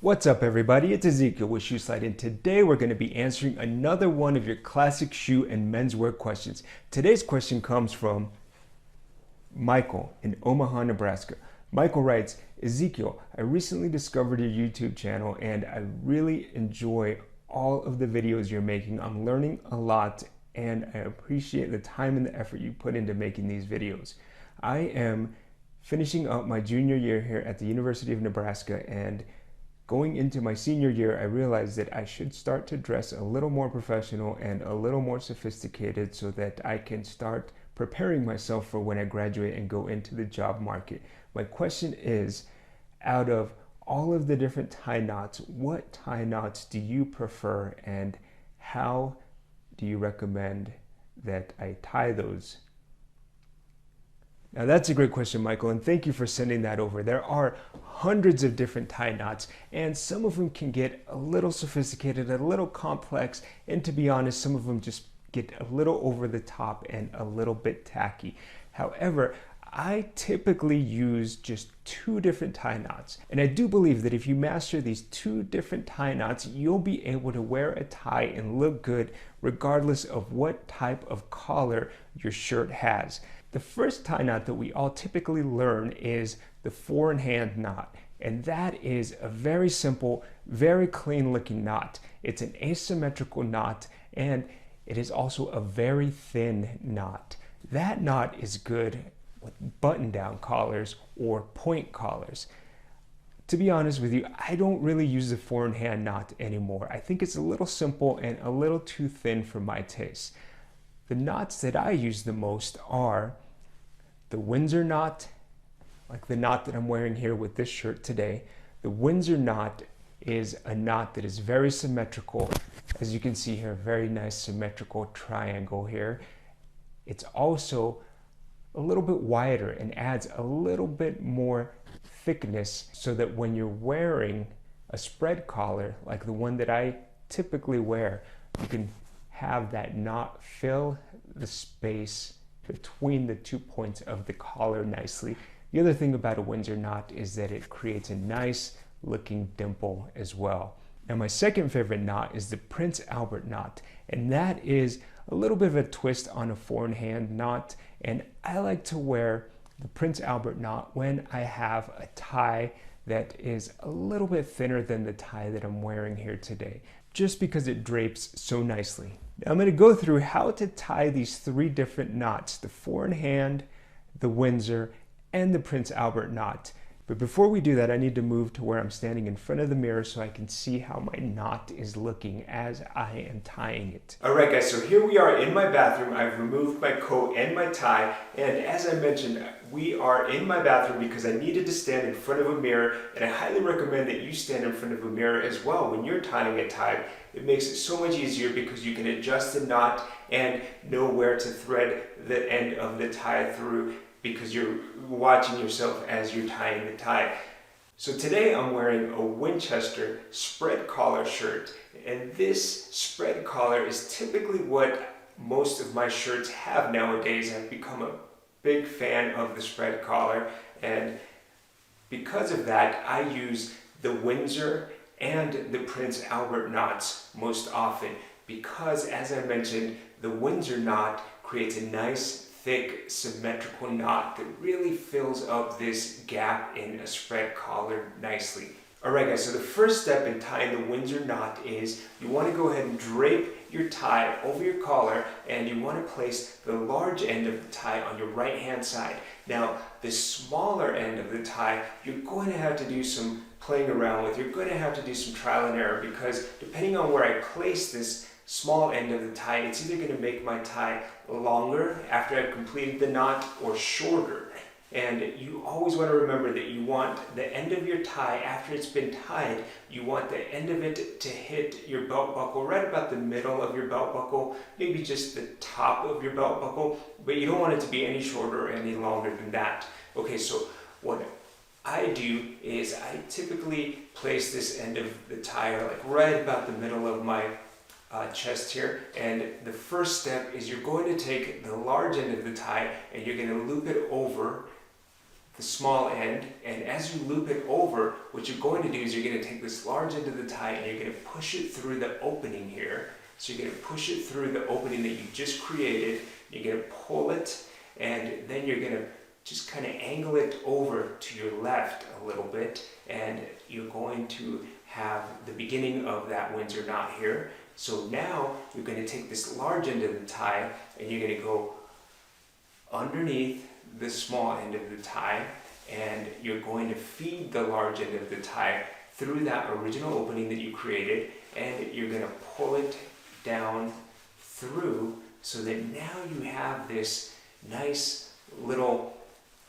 What's up everybody, it's Ezekiel with Shoe Slide, and today we're going to be answering another one of your classic shoe and menswear questions. Today's question comes from Michael in Omaha, Nebraska. Michael writes, Ezekiel, I recently discovered your YouTube channel and I really enjoy all of the videos you're making. I'm learning a lot and I appreciate the time and the effort you put into making these videos. I am finishing up my junior year here at the University of Nebraska, and going into my senior year, I realized that I should start to dress a little more professional and a little more sophisticated so that I can start preparing myself for when I graduate and go into the job market. My question is, out of all of the different tie knots, what tie knots do you prefer and how do you recommend that I tie those? Now that's a great question, Michael, and thank you for sending that over. There are hundreds of different tie knots, and some of them can get a little sophisticated, a little complex, and to be honest, some of them just get a little over the top and a little bit tacky. However, I typically use just two different tie knots, and I do believe that if you master these two different tie knots, you'll be able to wear a tie and look good regardless of what type of collar your shirt has. The first tie knot that we all typically learn is the 4-in-hand knot, and that is a very simple, very clean looking knot. It's an asymmetrical knot, and it is also a very thin knot. That knot is good with button-down collars or point collars. To be honest with you, I don't really use the 4-in-hand knot anymore. I think it's a little simple and a little too thin for my taste. The knots that I use the most are the Windsor knot, like the knot that I'm wearing here with this shirt today. The Windsor knot is a knot that is very symmetrical. As you can see here, very nice symmetrical triangle here. It's also a little bit wider and adds a little bit more thickness so that when you're wearing a spread collar, like the one that I typically wear, you can have that knot fill the space between the 2 points of the collar nicely. The other thing about a Windsor knot is that it creates a nice looking dimple as well. Now my second favorite knot is the Prince Albert knot, and that is a little bit of a twist on a 4-in-hand knot, and I like to wear the Prince Albert knot when I have a tie that is a little bit thinner than the tie that I'm wearing here today, just because it drapes so nicely. Now I'm going to go through how to tie these three different knots, the 4-in-hand, the Windsor, and the Prince Albert knot. But before we do that, I need to move to where I'm standing in front of the mirror so I can see how my knot is looking as I am tying it. Alright guys, so here we are in my bathroom. I've removed my coat and my tie, and as I mentioned, we are in my bathroom because I needed to stand in front of a mirror, and I highly recommend that you stand in front of a mirror as well when you're tying a tie. It makes it so much easier because you can adjust the knot and know where to thread the end of the tie through, because you're watching yourself as you're tying the tie. So today I'm wearing a Winchester spread collar shirt, and this spread collar is typically what most of my shirts have nowadays. I've become a big fan of the spread collar, and because of that I use the Windsor and the Prince Albert knots most often, because as I mentioned, the Windsor knot creates a nice thick symmetrical knot that really fills up this gap in a spread collar nicely. Alright guys, so the first step in tying the Windsor knot is you want to go ahead and drape your tie over your collar, and you want to place the large end of the tie on your right hand side. Now the smaller end of the tie you're going to have to do some playing around with. You're going to have to do some trial and error, because depending on where I place this small end of the tie, it's either going to make my tie longer after I've completed the knot or shorter. And you always want to remember that you want the end of your tie, after it's been tied, you want the end of it to hit your belt buckle right about the middle of your belt buckle, maybe just the top of your belt buckle, but you don't want it to be any shorter or any longer than that. Okay, so what I do is I typically place this end of the tie like right about the middle of my chest here, and the first step is you're going to take the large end of the tie and you're going to loop it over the small end, and as you loop it over, what you're going to do is you're going to take this large end of the tie and you're going to push it through the opening here. So you're going to push it through the opening that you just created. You're going to pull it, and then you're going to just kind of angle it over to your left a little bit, and you're going to have the beginning of that Windsor knot here. So now you're going to take this large end of the tie and you're going to go underneath the small end of the tie, and you're going to feed the large end of the tie through that original opening that you created, and you're going to pull it down through so that now you have this nice little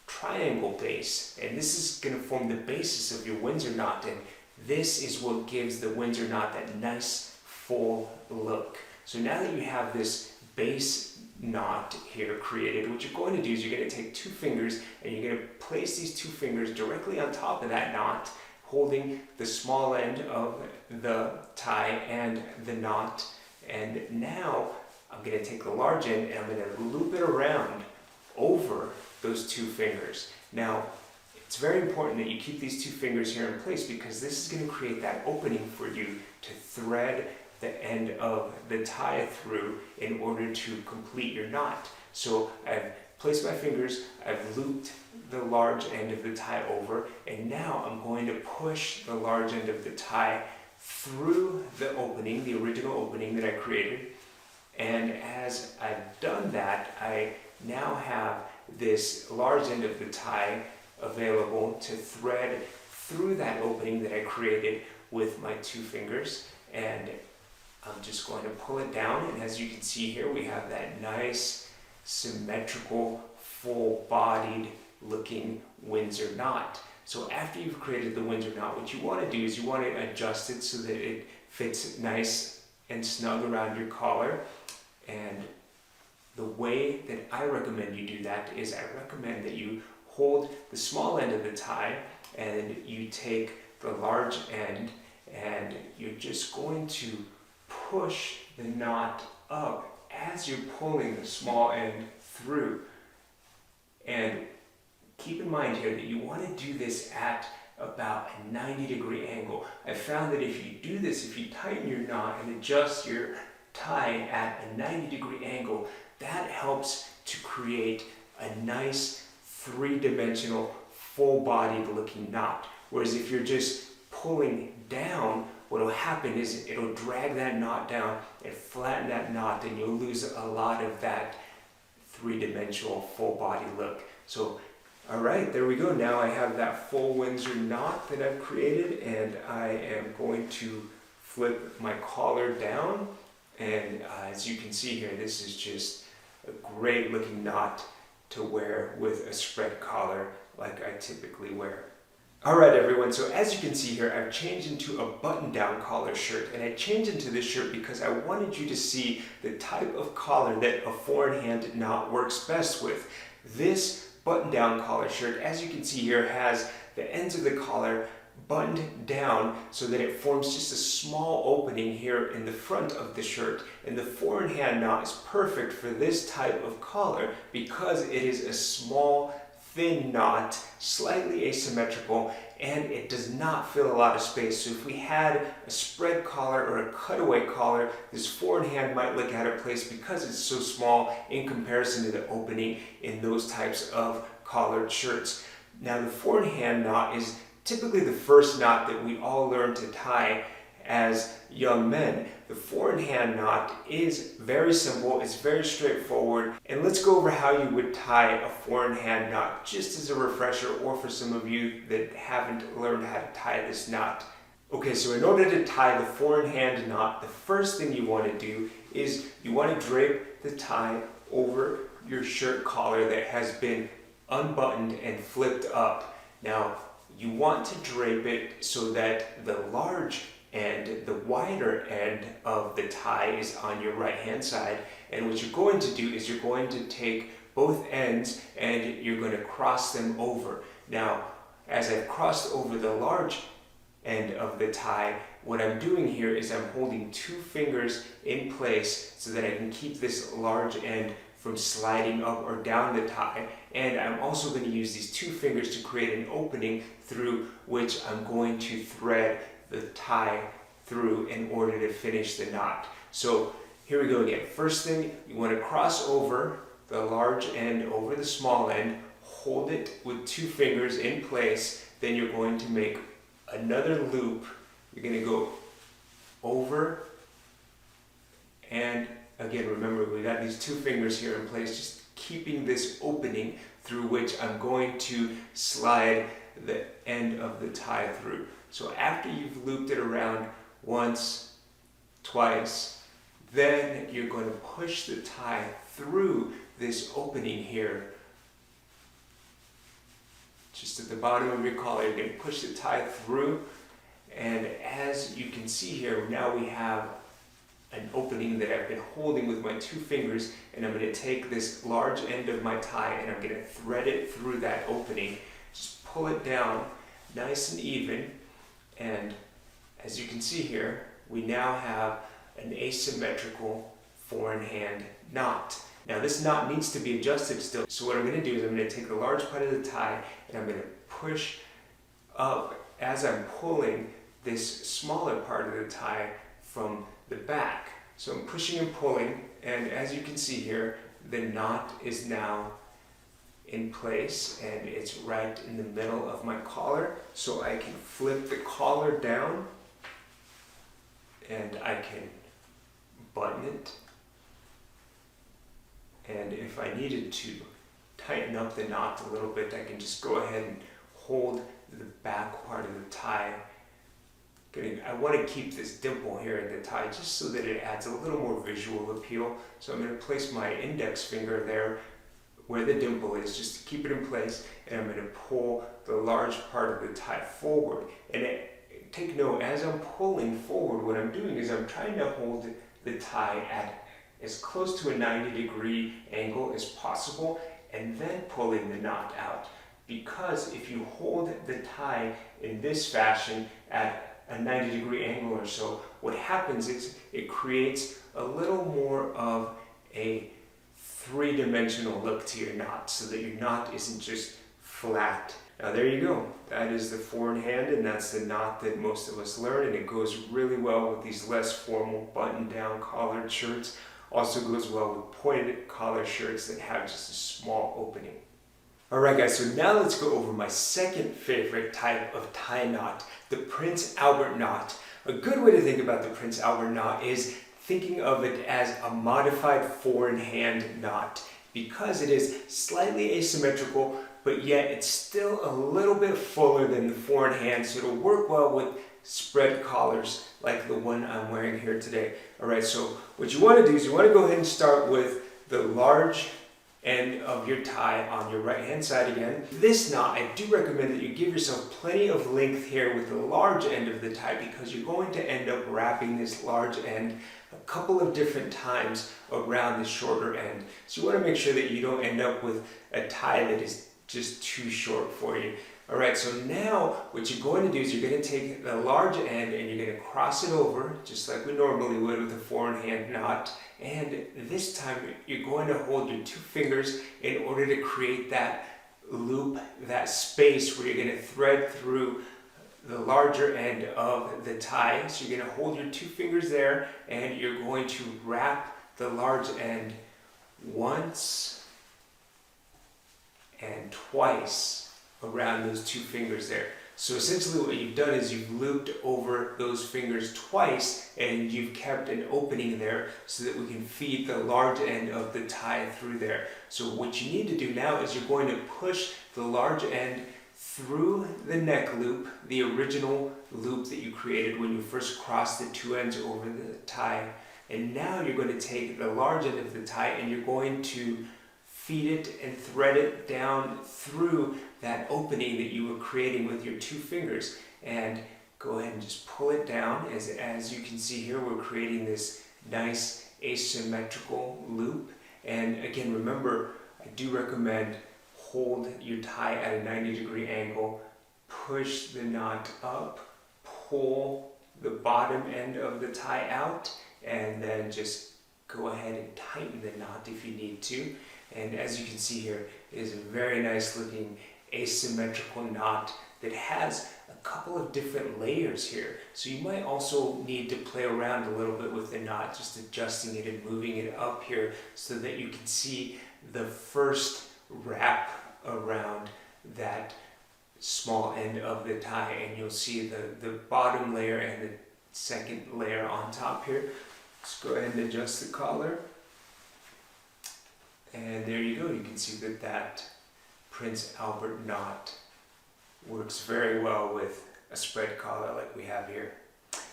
triangle base, and this is going to form the basis of your Windsor knot, and this is what gives the Windsor knot that nice full look. So now that you have this base knot here created, what you're going to do is you're going to take two fingers and you're going to place these two fingers directly on top of that knot, holding the small end of the tie and the knot. And now I'm going to take the large end and I'm going to loop it around over those two fingers. Now, it's very important that you keep these two fingers here in place, because this is going to create that opening for you to thread the end of the tie through in order to complete your knot. So I've placed my fingers, I've looped the large end of the tie over, and now I'm going to push the large end of the tie through the opening, the original opening that I created. And as I've done that, I now have this large end of the tie available to thread through that opening that I created with my two fingers. And I'm just going to pull it down, and as you can see here, we have that nice symmetrical, full-bodied looking Windsor knot. So after you've created the Windsor knot, what you want to do is you want to adjust it so that it fits nice and snug around your collar. And the way that I recommend you do that is I recommend that you hold the small end of the tie and you take the large end, and you're just going to push the knot up as you're pulling the small end through. And keep in mind here that you want to do this at about a 90-degree angle. I found that if you do this, if you tighten your knot and adjust your tie at a 90-degree angle, that helps to create a nice three-dimensional, full-bodied looking knot. Whereas if you're just pulling down, what will happen is it'll drag that knot down and flatten that knot, and you'll lose a lot of that three-dimensional full body look. So, all right, there we go. Now I have that full Windsor knot that I've created, and I am going to flip my collar down. And as you can see here, this is just a great looking knot to wear with a spread collar like I typically wear. Alright everyone, so as you can see here, I've changed into a button-down collar shirt, and I changed into this shirt because I wanted you to see the type of collar that a four-in-hand knot works best with. This button-down collar shirt, as you can see here, has the ends of the collar buttoned down so that it forms just a small opening here in the front of the shirt. And the four-in-hand knot is perfect for this type of collar because it is a small, thin knot, slightly asymmetrical, and it does not fill a lot of space. So if we had a spread collar or a cutaway collar, this four-in-hand might look out of place because it's so small in comparison to the opening in those types of collared shirts. Now the four-in-hand knot is typically the first knot that we all learn to tie as young men. The four-in-hand knot is very simple, it's very straightforward, and let's go over how you would tie a four-in-hand knot just as a refresher, or for some of you that haven't learned how to tie this knot. Okay, so in order to tie the four-in-hand knot, the first thing you want to do is you want to drape the tie over your shirt collar that has been unbuttoned and flipped up. Now, you want to drape it so that the large end, the wider end of the tie is on your right hand side. And what you're going to do is you're going to take both ends and you're going to cross them over. Now, as I've crossed over the large end of the tie, what I'm doing here is I'm holding two fingers in place so that I can keep this large end from sliding up or down the tie. And I'm also going to use these two fingers to create an opening through which I'm going to thread the tie through in order to finish the knot. So here we go again. First thing, you want to cross over the large end over the small end, hold it with two fingers in place, then you're going to make another loop. You're going to go over, and again, remember we got these two fingers here in place, just keeping this opening through which I'm going to slide the end of the tie through. So after you've looped it around once, twice, then you're going to push the tie through this opening here. Just at the bottom of your collar, you're going to push the tie through, and as you can see here, now we have an opening that I've been holding with my two fingers, and I'm going to take this large end of my tie and I'm going to thread it through that opening. Just pull it down nice and even, and as you can see here, we now have an asymmetrical four in hand knot. Now this knot needs to be adjusted still, so what I'm going to do is I'm going to take the large part of the tie and I'm going to push up as I'm pulling this smaller part of the tie from the back. So I'm pushing and pulling, and as you can see here, the knot is now in place and it's right in the middle of my collar. So I can flip the collar down and I can button it. And if I needed to tighten up the knot a little bit, I can just go ahead and hold the back part of the tie. I want to keep this dimple here in the tie just so that it adds a little more visual appeal. So I'm going to place my index finger there where the dimple is, just to keep it in place, and I'm going to pull the large part of the tie forward. And take note, as I'm pulling forward, what I'm doing is I'm trying to hold the tie at as close to a 90-degree angle as possible, and then pulling the knot out. Because if you hold the tie in this fashion at a 90-degree angle or so, what happens is it creates a little more of a three-dimensional look to your knot, so that your knot isn't just flat. Now there you go. That is the four in hand, and that's the knot that most of us learn, and it goes really well with these less formal button-down collared shirts. Also goes well with pointed collar shirts that have just a small opening. Alright guys, so now let's go over my second favorite type of tie knot, the Prince Albert knot. A good way to think about the Prince Albert knot is thinking of it as a modified four in hand knot, because it is slightly asymmetrical, but yet it's still a little bit fuller than the four in hand, so it'll work well with spread collars like the one I'm wearing here today. Alright, so what you want to do is you want to go ahead and start with the large end of your tie on your right hand side again. This knot, I do recommend that you give yourself plenty of length here with the large end of the tie, because you're going to end up wrapping this large end a couple of different times around the shorter end. So you want to make sure that you don't end up with a tie that is just too short for you. Alright, so now what you're going to do is you're going to take the large end and you're going to cross it over just like we normally would with a four in hand knot, and this time you're going to hold your two fingers in order to create that loop, that space where you're going to thread through the larger end of the tie. So you're going to hold your two fingers there and you're going to wrap the large end once and twice around those two fingers there. So essentially what you've done is you've looped over those fingers twice, and you've kept an opening there so that we can feed the large end of the tie through there. So what you need to do now is you're going to push the large end through the neck loop, the original loop that you created when you first crossed the two ends over the tie. And now you're going to take the large end of the tie and you're going to feed it and thread it down through that opening that you were creating with your two fingers. And go ahead and just pull it down. As you can see here, we're creating this nice asymmetrical loop. And again, remember, I do recommend hold your tie at a 90-degree angle, push the knot up, pull the bottom end of the tie out, and then just go ahead and tighten the knot if you need to. And as you can see here, it is a very nice looking asymmetrical knot that has a couple of different layers here. So you might also need to play around a little bit with the knot, just adjusting it and moving it up here so that you can see the first wrap around that small end of the tie, and you'll see the bottom layer and the second layer on top here. Let's go ahead and adjust the collar. And there you go. You can see that that Prince Albert knot works very well with a spread collar like we have here.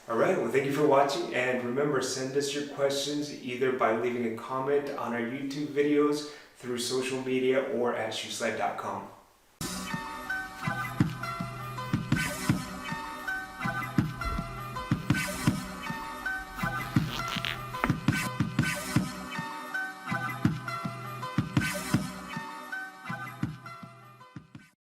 Alright, well thank you for watching, and remember, send us your questions either by leaving a comment on our YouTube videos, through social media, or at shoeslide.com.